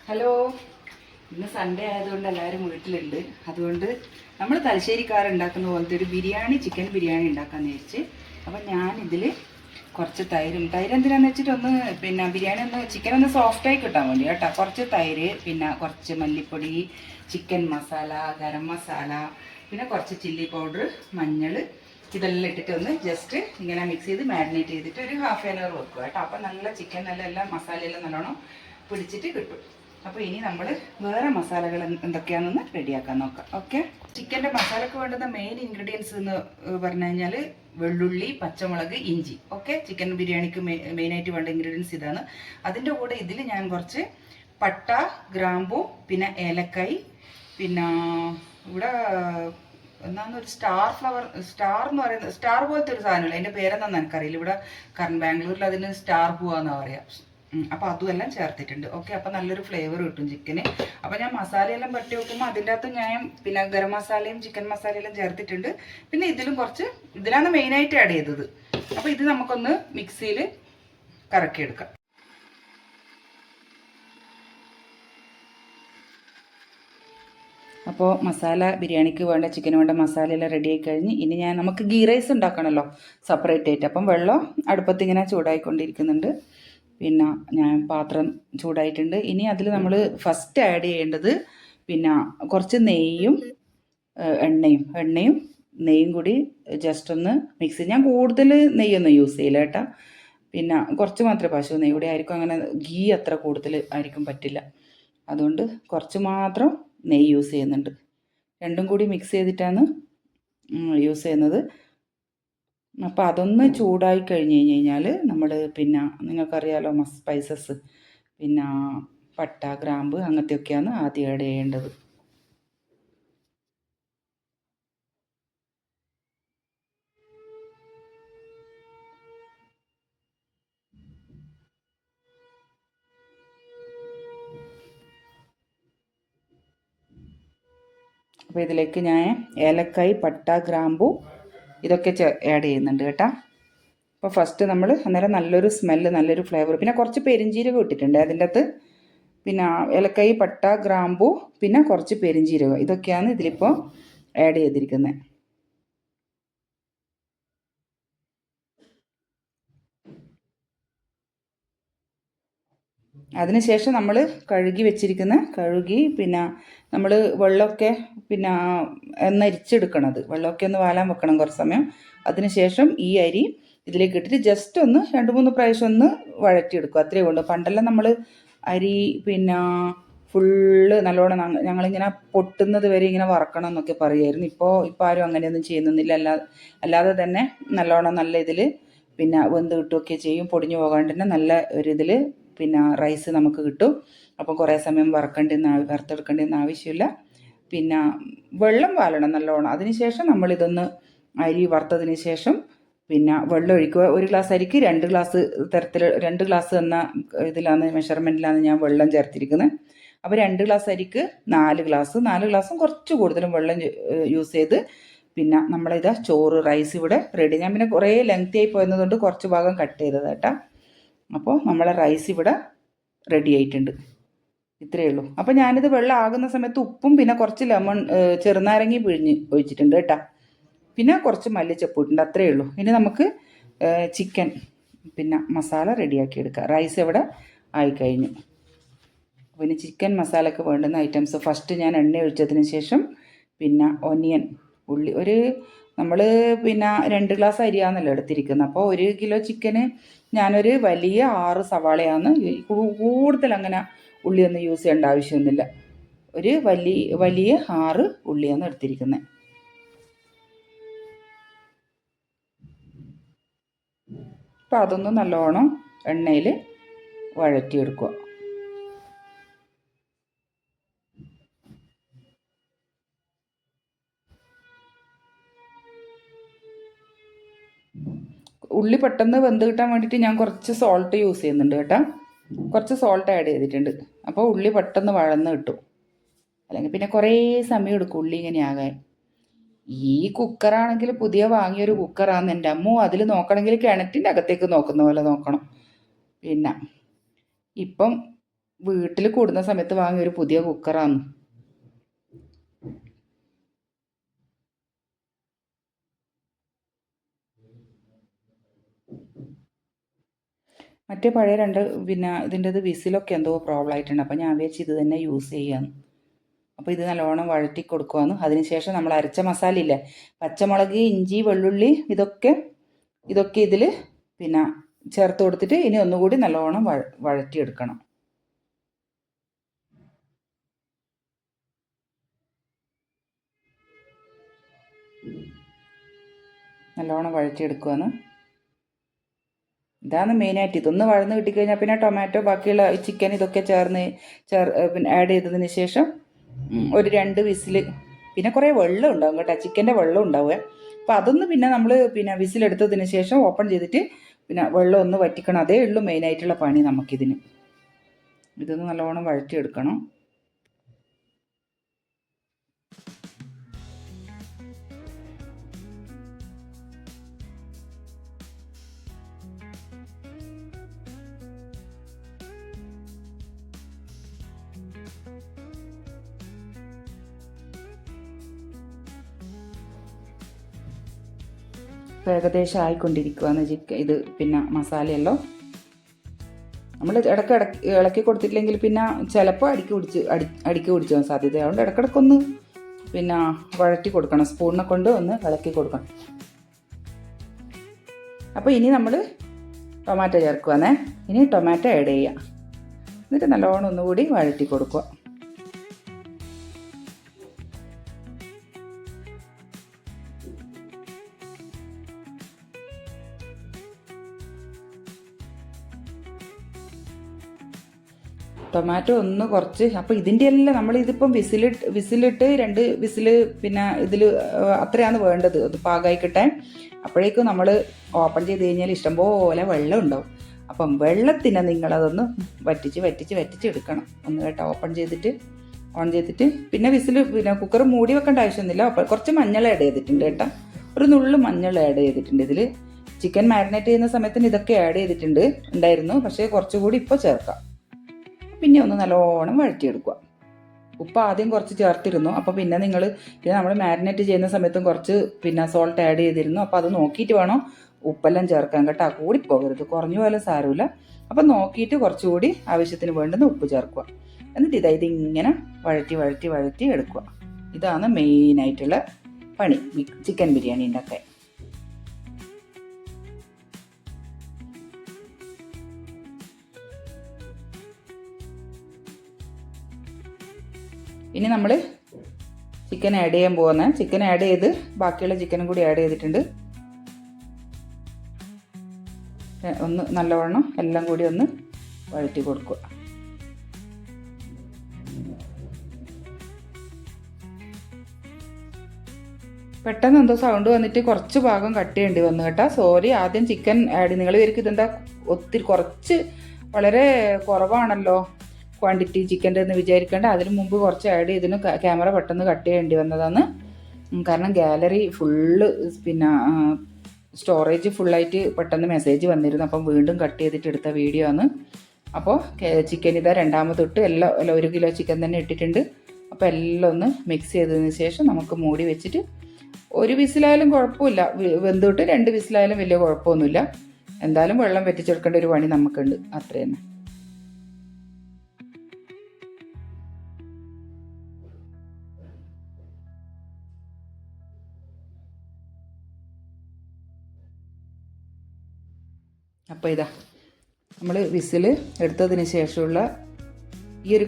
Hello, ഇന്ന് Sunday ആയതുകൊണ്ട് എല്ലാവരും വീട്ടിലുണ്ട്. അതുകൊണ്ട് നമ്മൾ തലശ്ശേരിക്കാർ ഉണ്ടാക്കുന്ന പോലത്തെ ഒരു ബിരിയാണി, ചിക്കൻ ബിരിയാണി ഉണ്ടാക്കാമെന്ന് വിചാരിച്ച്. അപ്പം ഞാനിതിൽ കുറച്ച് തൈര് എന്തിനാന്ന് വെച്ചിട്ട് ബിരിയാണി ചിക്കൻ സോഫ്റ്റായി കിട്ടാൻ വേണ്ടി കേട്ടോ. കുറച്ച് തൈര്, പിന്നെ കുറച്ച് മല്ലിപ്പൊടി, ചിക്കൻ മസാല, ഗരം മസാല, പിന്നെ കുറച്ച് ചില്ലി പൗഡർ, മഞ്ഞൾ, ഇതെല്ലാം ഇട്ടിട്ട് ജസ്റ്റ് ഇങ്ങനെ മിക്സ് ചെയ്ത് മാരിനേറ്റ് ചെയ്തിട്ട് ഒരു ഹാഫ് ആൻ അവർ വെക്കുക കേട്ടോ. അപ്പം നല്ല ചിക്കൻ എല്ലാം മസാലയെല്ലാം നല്ലോണം പിടിച്ചിട്ട് കിട്ടും. അപ്പോൾ ഇനി നമ്മൾ വേറെ മസാലകൾ എന്തൊക്കെയാണെന്ന് റെഡിയാക്കാൻ നോക്കാം. ഓക്കെ, ചിക്കൻ്റെ മസാലയ്ക്ക് വേണ്ടുന്ന മെയിൻ ഇൻഗ്രീഡിയൻസ് എന്ന് പറഞ്ഞു കഴിഞ്ഞാൽ വെള്ളുള്ളി, പച്ചമുളക്, ഇഞ്ചി. ഓക്കെ, ചിക്കൻ ബിരിയാണിക്ക് മെയിനായിട്ട് വേണ്ട ഇൻഗ്രീഡിയൻസ് ഇതാണ്. അതിൻ്റെ കൂടെ ഇതിൽ ഞാൻ കുറച്ച് പട്ട, ഗ്രാമ്പു, പിന്നെ ഏലക്കായ്, പിന്നെ ഇവിടെ ഒരു സ്റ്റാർ എന്ന് പറയുന്നത്, സ്റ്റാർ പോലത്തെ ഒരു സാധനമില്ല, അതിൻ്റെ പേരെന്താണെന്ന് എനിക്കറിയില്ല. ഇവിടെ ബാംഗ്ലൂരിൽ അതിന് സ്റ്റാർ പൂവാന്നാണ് പറയാം. അപ്പോൾ അതുമെല്ലാം ചേർത്തിട്ടുണ്ട്. ഓക്കെ, അപ്പോൾ നല്ലൊരു ഫ്ലേവർ കിട്ടും ചിക്കന്. അപ്പോൾ ഞാൻ മസാലയെല്ലാം പറ്റി വെക്കുമ്പോൾ അതിൻ്റെ അകത്ത് ഞാൻ പിന്നെ ഗരം മസാലയും ചിക്കൻ മസാലയെല്ലാം ചേർത്തിട്ടുണ്ട്. പിന്നെ ഇതിലാണ് മെയിനായിട്ട് ആഡ് ചെയ്തത്. അപ്പോൾ ഇത് നമുക്കൊന്ന് മിക്സിയിൽ കറക്കിയെടുക്കാം. അപ്പോൾ മസാല ബിരിയാണിക്ക് വേണ്ട ചിക്കന് വേണ്ട മസാലയെല്ലാം റെഡി ആയി കഴിഞ്ഞ് ഇനി നമുക്ക് ഗീ റൈസ് ഉണ്ടാക്കണമല്ലോ സെപ്പറേറ്റ് ആയിട്ട്. അപ്പം വെള്ളം അടുപ്പത്ത് ഇങ്ങനെ ചൂടായിക്കൊണ്ടിരിക്കുന്നുണ്ട്. പിന്നെ ഞാൻ പാത്രം ചൂടായിട്ടുണ്ട്. ഇനി അതിൽ നമ്മൾ ഫസ്റ്റ് ആഡ് ചെയ്യേണ്ടത് പിന്നെ കുറച്ച് നെയ്യും നെയ്യും കൂടി ജസ്റ്റ് ഒന്ന് മിക്സ്. ഞാൻ കൂടുതൽ നെയ്യൊന്നും യൂസ് ചെയ്യില്ല കേട്ടോ. പിന്നെ കുറച്ച് മാത്രമേ പശു നെയ്യ് കൂടി ആയിരിക്കും. അങ്ങനെ ഗീ അത്ര കൂടുതൽ ആയിരിക്കും പറ്റില്ല. അതുകൊണ്ട് കുറച്ച് മാത്രം നെയ്യ് യൂസ് ചെയ്യുന്നുണ്ട്. രണ്ടും കൂടി മിക്സ് ചെയ്തിട്ടാണ് യൂസ് ചെയ്യുന്നത്. അപ്പോൾ അതൊന്ന് ചൂടായി കഴിഞ്ഞ് കഴിഞ്ഞാൽ നമ്മൾ പിന്നെ നിങ്ങൾക്കറിയാലോ സ്പൈസസ്, പിന്നെ പട്ട, ഗ്രാമ്പ് അങ്ങനത്തെയൊക്കെയാണ് ആദ്യം ആഡ് ചെയ്യേണ്ടത്. അപ്പോൾ ഇതിലേക്ക് ഞാൻ ഏലക്കായ്, പട്ട, ഗ്രാമ്പു ഇതൊക്കെ ആഡ് ചെയ്യുന്നുണ്ട് കേട്ടോ. അപ്പോൾ ഫസ്റ്റ് നമ്മൾ അന്നേരം നല്ലൊരു സ്മെല്ല്, നല്ലൊരു ഫ്ലേവർ, പിന്നെ കുറച്ച് പെരിഞ്ജീരകം ഇട്ടിട്ടുണ്ട് അതിൻ്റെ അകത്ത്. പിന്നെ ഏലക്കായ്, പട്ട, ഗ്രാമ്പു, പിന്നെ കുറച്ച് പെരിഞ്ജീരകം, ഇതൊക്കെയാണ് ഇതിലിപ്പോൾ ആഡ് ചെയ്തിരിക്കുന്നത്. അതിനുശേഷം നമ്മൾ കഴുകി പിന്നെ നമ്മൾ വെള്ളമൊക്കെ പിന്നെ ഒന്നരിച്ചെടുക്കണത്, വെള്ളമൊക്കെ ഒന്ന് വാലാൻ വെക്കണം കുറച്ച് സമയം. അതിനുശേഷം ഈ അരി ഇതിലേക്ക് ഇട്ടിട്ട് ജസ്റ്റ് ഒന്ന് 2-3 പ്രാവശ്യം ഒന്ന് വഴറ്റിയെടുക്കും. അത്രയേ ഉള്ളൂ. പണ്ടെല്ലാം നമ്മൾ അരി പിന്നെ ഫുള്ള് നല്ലോണം ഞങ്ങളിങ്ങനെ പൊട്ടുന്നത് വരെ ഇങ്ങനെ വറക്കണം എന്നൊക്കെ പറയുമായിരുന്നു. ഇപ്പോൾ ആരും അങ്ങനെയൊന്നും ചെയ്യുന്നില്ല. അല്ലാതെ തന്നെ നല്ലോണം നല്ല ഇതിൽ പിന്നെ വെന്ത് കിട്ടുകയൊക്കെ ചെയ്യും. പൊടിഞ്ഞു പോകാണ്ട് തന്നെ നല്ല ഒരിതിൽ പിന്നെ റൈസ് നമുക്ക് കിട്ടും. അപ്പോൾ കുറേ സമയം വറുത്തെടുക്കേണ്ടെന്ന് ആവശ്യമില്ല. പിന്നെ വെള്ളം വാലണം നല്ലോണം. അതിനുശേഷം നമ്മളിതൊന്ന് അരി വറുത്തതിന് ശേഷം പിന്നെ വെള്ളം ഒഴിക്കുക. 1 ഗ്ലാസ് അരിക്ക് 2 ഗ്ലാസ് 2 ഗ്ലാസ് എന്ന മെഷർമെൻറ്റിലാണ് ഞാൻ വെള്ളം ചേർത്തിരിക്കുന്നത്. അപ്പോൾ 2 ഗ്ലാസ് അരിക്ക് 4 ഗ്ലാസും കുറച്ച് കൂടുതലും വെള്ളം യൂസ് ചെയ്ത് പിന്നെ നമ്മളിതാ ചോറ് റൈസ് ഇവിടെ റെഡി. ഞാൻ പിന്നെ കുറേ ലെങ്തി ആയി പോയതുകൊണ്ട് കുറച്ച് ഭാഗം കട്ട് ചെയ്തത് കേട്ടോ. അപ്പോൾ നമ്മളെ റൈസ് ഇവിടെ റെഡി ആയിട്ടുണ്ട്. ഇത്രയേ ഉള്ളൂ. അപ്പോൾ ഞാനിത് വെള്ളം ആകുന്ന സമയത്ത് ഉപ്പും പിന്നെ കുറച്ച് ചെറുനാരങ്ങി പിഴിഞ്ഞ് ഒഴിച്ചിട്ടുണ്ട് കേട്ടോ. പിന്നെ കുറച്ച് മല്ലിച്ചപ്പ് ഇട്ടുണ്ട്. അത്രയേ ഉള്ളൂ. ഇനി നമുക്ക് ചിക്കൻ പിന്നെ മസാല റെഡിയാക്കി എടുക്കാം. റൈസ് ഇവിടെ ആയിക്കഴിഞ്ഞു. പിന്നെ ചിക്കൻ മസാലയ്ക്ക് വേണ്ടുന്ന ഐറ്റംസ് ഫസ്റ്റ് ഞാൻ എണ്ണ ഒഴിച്ചതിന് ശേഷം പിന്നെ ഒനിയൻ, ഉള്ളി നമ്മൾ പിന്നെ 2 ഗ്ലാസ് അരിയാണല്ലോ എടുത്തിരിക്കുന്നത്. അപ്പോൾ 1 കിലോ ചിക്കന് ഞാനൊരു വലിയ 6 സവാളയാണ്. കൂടുതൽ അങ്ങനെ ഉള്ളിയൊന്നും യൂസ് ചെയ്യേണ്ട ആവശ്യമൊന്നുമില്ല. ഒരു വലിയ 6 ഉള്ളിയാണ് എടുത്തിരിക്കുന്നത്. അപ്പോൾ അതൊന്ന് നല്ലോണം എണ്ണയിൽ വഴറ്റിയെടുക്കുക. ഉള്ളി പെട്ടെന്ന് വെന്ത് കിട്ടാൻ വേണ്ടിയിട്ട് ഞാൻ കുറച്ച് സോൾട്ട് യൂസ് ചെയ്യുന്നുണ്ട് കേട്ടോ. കുറച്ച് സോൾട്ട് ആഡ് ചെയ്തിട്ടുണ്ട്. അപ്പോൾ ഉള്ളി പെട്ടെന്ന് വഴന്ന് കിട്ടും. അല്ലെങ്കിൽ പിന്നെ കുറേ സമയം എടുക്കും ഉള്ളി ഇങ്ങനെ ആകാൻ. ഈ കുക്കറാണെങ്കിൽ പുതിയ വാങ്ങിയൊരു കുക്കറാണ് എൻ്റെ അമ്മു. അതിൽ നോക്കണമെങ്കിൽ കിണറ്റിൻ്റെ അകത്തേക്ക് നോക്കുന്ന പോലെ നോക്കണം. പിന്നെ ഇപ്പം വീട്ടിൽ കൂടുന്ന സമയത്ത് വാങ്ങിയ ഒരു പുതിയ കുക്കറാണ്. മറ്റേ പഴയ രണ്ട് പിന്നെ ഇതിൻ്റെത് വിസിലൊക്കെ എന്തോ പ്രോബ്ലം ആയിട്ടുണ്ട്. അപ്പോൾ ഞാൻ വിചാരിച്ചു ഇത് തന്നെ യൂസ് ചെയ്യാമെന്ന്. അപ്പോൾ ഇത് നല്ലോണം വഴറ്റി കൊടുക്കുവാന്ന്. അതിനുശേഷം നമ്മൾ അരച്ച മസാല ഇല്ലേ, പച്ചമുളക്, ഇഞ്ചി, വെള്ളുള്ളി, ഇതൊക്കെ ഇതിൽ പിന്നെ ചേർത്ത് കൊടുത്തിട്ട് ഇനി ഒന്നുകൂടി നല്ലോണം വഴറ്റിയെടുക്കണം. നല്ലോണം വഴറ്റിയെടുക്കുവാന്ന്. ഇതാണ് മെയിനായിട്ട്. ഇതൊന്ന് വഴന്ന് കിട്ടിക്കഴിഞ്ഞാൽ പിന്നെ ടൊമാറ്റോ, ബാക്കിയുള്ള ചിക്കൻ ഇതൊക്കെ പിന്നെ ആഡ് ചെയ്തതിന് ശേഷം ഒരു 2 വിസിൽ. പിന്നെ കുറേ വെള്ളം ഉണ്ടാവും കേട്ടോ, ചിക്കൻ്റെ വെള്ളം ഉണ്ടാവുക. അപ്പോൾ അതൊന്ന് പിന്നെ നമ്മൾ പിന്നെ വിസിലെടുത്തതിന് ശേഷം ഓപ്പൺ ചെയ്തിട്ട് പിന്നെ വെള്ളം ഒന്ന് വറ്റിക്കണം. അതേ ഉള്ളൂ മെയിനായിട്ടുള്ള പണി നമുക്കിതിന്. ഇതൊന്ന് നല്ലോണം വഴറ്റിയെടുക്കണം. ഏകദേശം ആയിക്കൊണ്ടിരിക്കുകയാണ് ഇത് പിന്നെ മസാലയെല്ലാം. നമ്മൾ ഇടയ്ക്ക് ഇളക്കി കൊടുത്തിട്ടില്ലെങ്കിൽ പിന്നെ ചിലപ്പോൾ അടിക്ക് പിടിച്ചാൽ സാധ്യത. അതുകൊണ്ട് ഇടയ്ക്കിടയ്ക്കൊന്ന് പിന്നെ വഴറ്റി കൊടുക്കണം, സ്പൂണിനെ കൊണ്ട് ഒന്ന് ഇളക്കി കൊടുക്കണം. അപ്പോൾ ഇനി നമ്മൾ ടൊമാറ്റോ ചേർക്കുവാന്നേ. ഇനി ടൊമാറ്റോ ആഡ് ചെയ്യുക. എന്നിട്ട് നല്ലോണം ഒന്നുകൂടി വഴറ്റി കൊടുക്കുക. ടൊമാറ്റോ ഒന്ന് കുറച്ച്, അപ്പോൾ ഇതിൻ്റെ എല്ലാം നമ്മളിതിപ്പം വിസിലിട്ട് 2 വിസിൽ പിന്നെ ഇതിൽ അത്രയാണ് വേണ്ടത്, അത് പാകമായി കിട്ടാൻ. അപ്പോഴേക്കും നമ്മൾ ഓപ്പൺ ചെയ്ത് കഴിഞ്ഞാൽ ഇഷ്ടംപോലെ വെള്ളം ഉണ്ടാവും. അപ്പം വെള്ളത്തിന് നിങ്ങളതൊന്ന് വറ്റിച്ച് എടുക്കണം ഒന്ന് കേട്ടോ. ഓൺ ചെയ്തിട്ട് പിന്നെ പിന്നെ കുക്കർ മൂടി വെക്കേണ്ട ആവശ്യമൊന്നുമില്ല. അപ്പോൾ കുറച്ച് മഞ്ഞൾ ആഡ് ചെയ്തിട്ടുണ്ട് കേട്ടോ, ഒരു നുള്ളു മഞ്ഞൾ ആഡ് ചെയ്തിട്ടുണ്ട് ഇതിൽ. ചിക്കൻ മാരിനേറ്റ് ചെയ്യുന്ന സമയത്തിന് ഇതൊക്കെ ആഡ് ഉണ്ടായിരുന്നു, പക്ഷേ കുറച്ചുകൂടി ഇപ്പോൾ ചേർക്കാം. പിന്നെ ഒന്ന് നല്ലോണം വഴറ്റിയെടുക്കുക. ഉപ്പ് ആദ്യം കുറച്ച് ചേർത്തിരുന്നു, അപ്പോൾ പിന്നെ നമ്മൾ മാരിനേറ്റ് ചെയ്യുന്ന സമയത്തും കുറച്ച് പിന്നെ സോൾട്ട് ആഡ് ചെയ്തിരുന്നു. അപ്പോൾ അത് നോക്കിയിട്ട് വേണം ഉപ്പെല്ലാം ചേർക്കാൻ കേട്ടോ. കൂടിപ്പോകരുത്, കുറഞ്ഞു പോയാലും സാരമില്ല. അപ്പം നോക്കിയിട്ട് കുറച്ചുകൂടി ആവശ്യത്തിന് വേണ്ടുന്ന ഉപ്പ് ചേർക്കുക. എന്നിട്ട് ഇതിങ്ങനെ വഴറ്റി എടുക്കുക. ഇതാണ് മെയിനായിട്ടുള്ള പണി ചിക്കൻ ബിരിയാണി ഉണ്ടാക്കാൻ. ഇനി നമ്മൾ ചിക്കൻ ആഡ് ചെയ്യാൻ പോകുന്നത്. ചിക്കൻ ആഡ് ചെയ്ത് ബാക്കിയുള്ള ചിക്കനും കൂടി ആഡ് ചെയ്തിട്ടുണ്ട്. ഒന്ന് നല്ലവണ്ണം എല്ലാം കൂടി ഒന്ന് വഴറ്റി കൊടുക്കുക. പെട്ടെന്ന് എന്തോ സൗണ്ട് വന്നിട്ട് കുറച്ച് ഭാഗം കട്ട് ചെയ്യേണ്ടി വന്നു കേട്ടോ, സോറി. ആദ്യം ചിക്കൻ ആഡ്, നിങ്ങൾ വിചാരിക്കും ഇതെന്താ കുറച്ച് വളരെ കുറവാണല്ലോ ക്വാണ്ടിറ്റി ചിക്കൻ്റെ എന്ന് വിചാരിക്കേണ്ട. അതിന് മുമ്പ് കുറച്ച് ആഡ് ചെയ്തതിന് ക്യാമറ പെട്ടെന്ന് കട്ട് ചെയ്യേണ്ടി വന്നതാണ്. കാരണം ഗാലറി ഫുള്ള് പിന്നെ സ്റ്റോറേജ് ഫുള്ളായിട്ട് പെട്ടെന്ന് മെസ്സേജ് വന്നിരുന്നു. അപ്പം വീണ്ടും കട്ട് ചെയ്തിട്ട് എടുത്ത വീഡിയോ ആണ്. അപ്പോൾ ചിക്കൻ ഇതാ രണ്ടാമതൊട്ട് എല്ലാം 1 കിലോ ചിക്കൻ തന്നെ ഇട്ടിട്ടുണ്ട്. അപ്പോൾ എല്ലാം ഒന്ന് മിക്സ് ചെയ്തതിന് ശേഷം നമുക്ക് മൂടി വെച്ചിട്ട് 1 വിസിലായാലും കുഴപ്പമില്ല, വെന്തിട്ട് 2 വിസിലായാലും വലിയ കുഴപ്പമൊന്നുമില്ല. എന്തായാലും വെള്ളം വറ്റിച്ചെടുക്കേണ്ട ഒരു പണി നമുക്കുണ്ട്, അത്ര തന്നെ. അപ്പോൾ ഇതാ നമ്മൾ വിസിൽ എടുത്തതിന് ശേഷമുള്ള ഈ ഒരു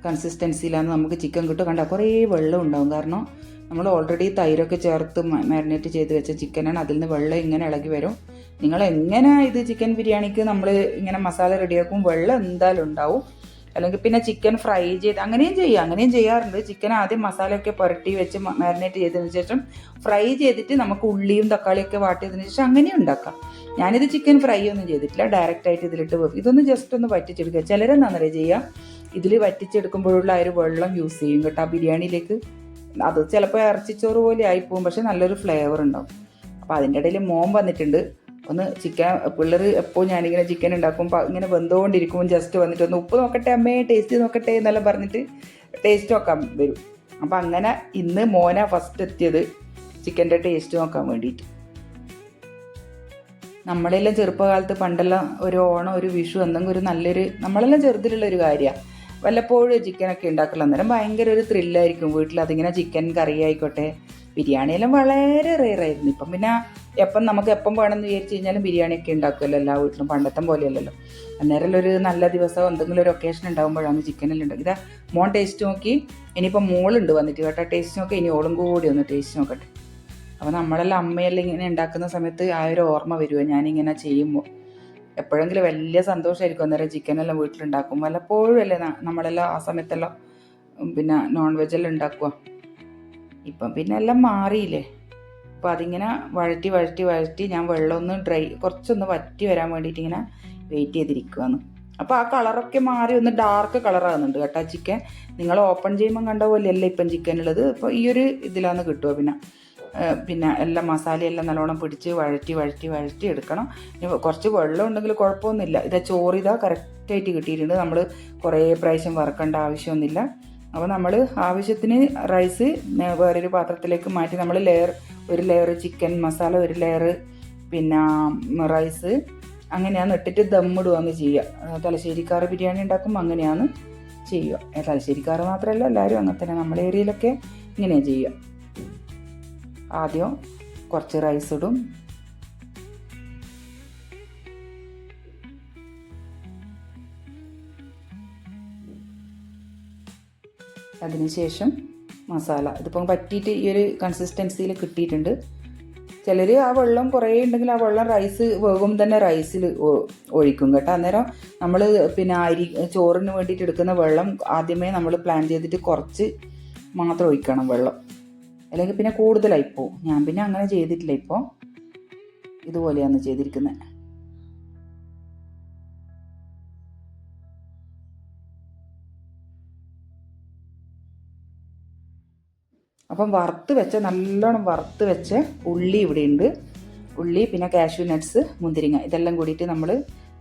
കൺസിസ്റ്റൻസിയിലാണ് നമുക്ക് ചിക്കൻ കിട്ടുക. കണ്ട കുറേ വെള്ളം ഉണ്ടാവും, കാരണം നമ്മൾ ഓൾറെഡി തൈരൊക്കെ ചേർത്ത് മാരിനേറ്റ് ചെയ്ത് വെച്ച ചിക്കനാണ്. അതിൽ നിന്ന് വെള്ളം ഇങ്ങനെ ഇളകി വരും. നിങ്ങൾ എങ്ങനെ ഇത് ചിക്കൻ ബിരിയാണിക്ക് നമ്മൾ ഇങ്ങനെ മസാല റെഡിയാക്കും, വെള്ളം എന്തായാലും ഉണ്ടാവും. അല്ലെങ്കിൽ പിന്നെ ചിക്കൻ ഫ്രൈ ചെയ്ത് അങ്ങനെയും ചെയ്യാറുണ്ട്. ചിക്കൻ ആദ്യം മസാലയൊക്കെ പുരട്ടി വെച്ച് മാരിനേറ്റ് ചെയ്തതിന് ശേഷം ഫ്രൈ ചെയ്തിട്ട് നമുക്ക് ഉള്ളിയും തക്കാളിയൊക്കെ വാട്ടിയതിന് ശേഷം അങ്ങനെയും ഉണ്ടാക്കാം. ഞാനിത് ചിക്കൻ ഫ്രൈ ഒന്നും ചെയ്തിട്ടില്ല, ഡയറക്റ്റായിട്ട് ഇതിലിട്ട് വെക്കും. ഇതൊന്ന് ജസ്റ്റ് ഒന്ന് വറ്റിച്ചെടുക്കുക. ചിലരെന്താണെന്നറിയാം ചെയ്യുക, ഇതിൽ വറ്റിച്ചെടുക്കുമ്പോഴുള്ള ആ ഒരു വെള്ളം യൂസ് ചെയ്യും കേട്ടോ ബിരിയാണിയിലേക്ക്. അത് ചിലപ്പോൾ ഇറച്ചിച്ചോറ് പോലെ ആയിപ്പോവും, പക്ഷെ നല്ലൊരു ഫ്ലേവർ ഉണ്ടാവും. അപ്പോൾ അതിൻ്റെ ഇടയിൽ മോൻ വന്നിട്ടുണ്ട്. ഒന്ന് ചിക്കൻ പിള്ളേർ എപ്പോൾ ഞാനിങ്ങനെ ചിക്കൻ ഉണ്ടാക്കുമ്പോൾ ഇങ്ങനെ വെന്തുകൊണ്ടിരിക്കുമ്പോൾ ജസ്റ്റ് വന്നിട്ട് ഒന്ന് ഉപ്പ് നോക്കട്ടെ അമ്മേ, ടേസ്റ്റ് നോക്കട്ടെ എന്നെല്ലാം പറഞ്ഞിട്ട് ടേസ്റ്റ് നോക്കാൻ വരും. അപ്പം അങ്ങനെ ഇന്ന് മോന ഫസ്റ്റ് എത്തിയത് ചിക്കൻ്റെ ടേസ്റ്റ് നോക്കാൻ വേണ്ടിയിട്ട്. നമ്മളെല്ലാം ചെറുപ്പകാലത്ത് പണ്ടെല്ലാം ഒരു ഓണം, ഒരു വിഷു എന്തെങ്കിലും ഒരു നല്ലൊരു നമ്മളെല്ലാം ചെറുതിലുള്ളൊരു കാര്യമാണ് വല്ലപ്പോഴും ചിക്കനൊക്കെ ഉണ്ടാക്കില്ല. അന്നേരം ഭയങ്കര ഒരു ത്രില്ലായിരിക്കും വീട്ടിൽ. അതിങ്ങനെ ചിക്കൻ കറി ആയിക്കോട്ടെ, ബിരിയാണിയെല്ലാം വളരെ റെയറായിരുന്നു. ഇപ്പം പിന്നെ നമുക്ക് എപ്പം വേണമെന്ന് വിചാരിച്ചു കഴിഞ്ഞാലും ബിരിയാണിയൊക്കെ ഉണ്ടാക്കുമല്ലോ എല്ലാ വീട്ടിലും, പണ്ടത്തെ പോലെയല്ലല്ലോ. അന്നേരം ഒരു നല്ല ദിവസം എന്തെങ്കിലും ഒരു ഒക്കേഷൻ ഉണ്ടാകുമ്പോഴാണ് ചിക്കനെല്ലാം ഉണ്ടാക്കി. ഇതാ മോൻ ടേസ്റ്റ് നോക്കി, ഇനിയിപ്പം മോളുണ്ട് വന്നിട്ട് കേട്ടോ, ടേസ്റ്റ് നോക്കി, ഇനി ഓളും കൂടി ഒന്ന് ടേസ്റ്റ് നോക്കട്ടെ. അപ്പോൾ നമ്മളെല്ലാം അമ്മയെല്ലാം ഇങ്ങനെ ഉണ്ടാക്കുന്ന സമയത്ത് ആ ഒരു ഓർമ്മ വരുമോ ഞാനിങ്ങനെ ചെയ്യുമ്പോൾ. എപ്പോഴെങ്കിലും വലിയ സന്തോഷമായിരിക്കും അന്നേരം ചിക്കനെല്ലാം വീട്ടിലുണ്ടാക്കും. വല്ലപ്പോഴും അല്ലേ നമ്മളെല്ലാം ആ സമയത്തെല്ലാം പിന്നെ നോൺ വെജെല്ലാം ഉണ്ടാക്കുക. ഇപ്പം പിന്നെ എല്ലാം മാറിയില്ലേ. അപ്പോൾ അതിങ്ങനെ വഴറ്റി ഞാൻ വെള്ളം ഒന്ന് കുറച്ചൊന്ന് വറ്റി വരാൻ വേണ്ടിയിട്ട് ഇങ്ങനെ വെയിറ്റ് ചെയ്തിരിക്കുകയാണ്. അപ്പോൾ ആ കളറൊക്കെ മാറി ഒന്ന് ഡാർക്ക് കളറാകുന്നുണ്ട് കേട്ടോ ചിക്കൻ. നിങ്ങൾ ഓപ്പൺ ചെയ്യുമ്പം കണ്ട പോലെയല്ല ഇപ്പം ചിക്കനുള്ളത്. ഇപ്പോൾ ഈ ഒരു ഇതിലാണ് കിട്ടുക. പിന്നെ എല്ലാം മസാലയെല്ലാം നല്ലോണം പിടിച്ച് വഴറ്റി എടുക്കണം. കുറച്ച് വെള്ളം ഉണ്ടെങ്കിൽ കുഴപ്പമൊന്നുമില്ല. ചോറിതാ കറക്റ്റായിട്ട് കിട്ടിയിട്ടുണ്ട്. നമ്മൾ കുറേ പ്രാവശ്യം വറക്കേണ്ട ആവശ്യമൊന്നുമില്ല. അപ്പോൾ നമ്മൾ ആവശ്യത്തിന് റൈസ് വേറൊരു പാത്രത്തിലേക്ക് മാറ്റി നമ്മൾ ഒരു ലെയർ ചിക്കൻ മസാല, ഒരു ലെയർ പിന്നെ റൈസ്, അങ്ങനെയാണ് ഇട്ടിട്ട് ദമ്മിടുകയാണ് ചെയ്യുക. തലശ്ശേരിക്കാർ ബിരിയാണി ഉണ്ടാക്കുമ്പോൾ അങ്ങനെയാണ് ചെയ്യുക. തലശ്ശേരിക്കാർ മാത്രമല്ല, എല്ലാവരും അങ്ങനെ തന്നെ. നമ്മളെ ഏരിയയിലൊക്കെ ഇങ്ങനെയാണ് ചെയ്യുക. ആദ്യം കുറച്ച് റൈസ് ഇടും, അതിനുശേഷം മസാല. ഇതിപ്പം പറ്റിയിട്ട് ഈ ഒരു കൺസിസ്റ്റൻസിയിൽ കിട്ടിയിട്ടുണ്ട്. ചിലർ ആ വെള്ളം കുറേ ഉണ്ടെങ്കിൽ ആ വെള്ളം റൈസ് വേകും തന്നെ റൈസിൽ ഒഴിക്കും കേട്ടോ. അന്നേരം നമ്മൾ പിന്നെ ചോറിന് വേണ്ടിയിട്ട് എടുക്കുന്ന വെള്ളം ആദ്യമേ നമ്മൾ പ്ലാൻ ചെയ്തിട്ട് കുറച്ച് മാത്രം ഒഴിക്കണം വെള്ളം, അല്ലെങ്കിൽ പിന്നെ കൂടുതലായിപ്പോവും. ഞാൻ പിന്നെ അങ്ങനെ ചെയ്തിട്ടില്ല, ഇപ്പോൾ ഇതുപോലെയാണ് ചെയ്തിരിക്കുന്നത്. അപ്പം നല്ലോണം വറുത്ത് വെച്ച ഉള്ളി ഇവിടെയുണ്ട്. ഉള്ളി പിന്നെ കാഷ്യൂ നട്ട്സ്, മുന്തിരിങ്ങ, ഇതെല്ലാം കൂടിയിട്ട് നമ്മൾ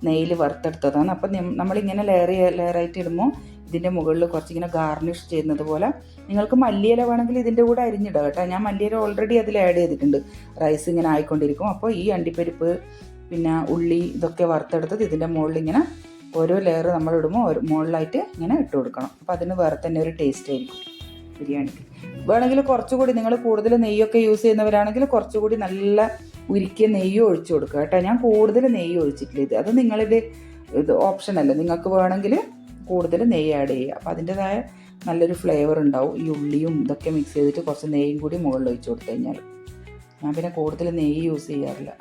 നെയ്യിൽ വറുത്തെടുത്തതാണ്. അപ്പം നമ്മളിങ്ങനെ ലെയറായിട്ട് ഇടുമ്പോൾ ഇതിൻ്റെ മുകളിൽ കുറച്ചിങ്ങനെ ഗാർണിഷ് ചെയ്യുന്നത് പോലെ. നിങ്ങൾക്ക് മല്ലിയില വേണമെങ്കിൽ ഇതിൻ്റെ കൂടെ അരിഞ്ഞിടുക കേട്ടോ. ഞാൻ മല്ലിയില ഓൾറെഡി അതിൽ ആഡ് ചെയ്തിട്ടുണ്ട്. റൈസ് ഇങ്ങനെ ആയിക്കൊണ്ടിരിക്കും. അപ്പോൾ ഈ അണ്ടിപ്പരിപ്പ് പിന്നെ ഉള്ളി ഇതൊക്കെ വറുത്തെടുത്തത് ഇതിൻ്റെ മുകളിൽ ഇങ്ങനെ ഓരോ ലെയർ നമ്മൾ ഇടുമ്പോൾ മുകളിലായിട്ട് ഇങ്ങനെ ഇട്ട് കൊടുക്കണം. അപ്പോൾ അതിന് വേറെ തന്നെ ഒരു ടേസ്റ്റ് ആയിരിക്കും ബിരിയാണിക്ക്. വേണമെങ്കിൽ കുറച്ചുകൂടി നിങ്ങൾ കൂടുതൽ നെയ്യൊക്കെ യൂസ് ചെയ്യുന്നവരാണെങ്കിൽ കുറച്ചുകൂടി നല്ല ഉരുക്കിയ നെയ്യ് ഒഴിച്ചു കൊടുക്കുക കേട്ടോ. ഞാൻ കൂടുതൽ നെയ്യ് ഒഴിച്ചിട്ടില്ല. അത് നിങ്ങളുടെ ഓപ്ഷനല്ല, നിങ്ങൾക്ക് വേണമെങ്കിൽ കൂടുതൽ നെയ്യ് ആഡ് ചെയ്യുക. അപ്പോൾ അതിൻ്റെതായ നല്ലൊരു ഫ്ലേവർ ഉണ്ടാവും. ഈ ഉള്ളിയും ഇതൊക്കെ മിക്സ് ചെയ്തിട്ട് കുറച്ച് നെയ്യും കൂടി മുകളിൽ ഒഴിച്ചു കൊടുത്തു കഴിഞ്ഞാൽ. ഞാൻ പിന്നെ കൂടുതൽ നെയ്യ് യൂസ് ചെയ്യാറില്ല.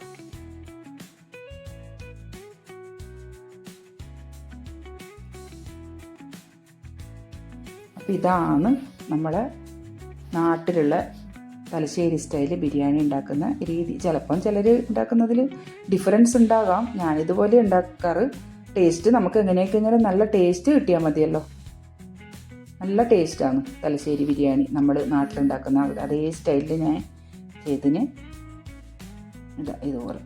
അപ്പോൾ ഇതാണ് നമ്മളെ നാട്ടിലുള്ള തലശ്ശേരി സ്റ്റൈല് ബിരിയാണി ഉണ്ടാക്കുന്ന രീതി. ചിലപ്പം ചിലർ ഉണ്ടാക്കുന്നതിൽ ഡിഫറൻസ് ഉണ്ടാകാം. ഞാനിതുപോലെ ഉണ്ടാക്കാറ്. ടേസ്റ്റ് നമുക്ക് എങ്ങനെയൊക്കെ നല്ല ടേസ്റ്റ് കിട്ടിയാൽ മതിയല്ലോ. നല്ല ടേസ്റ്റാണ് തലശ്ശേരി ബിരിയാണി നമ്മൾ നാട്ടിലുണ്ടാക്കുന്ന അതേ സ്റ്റൈലിൽ ഞാൻ ചെയ്തതിന് ഇതുപോലെ.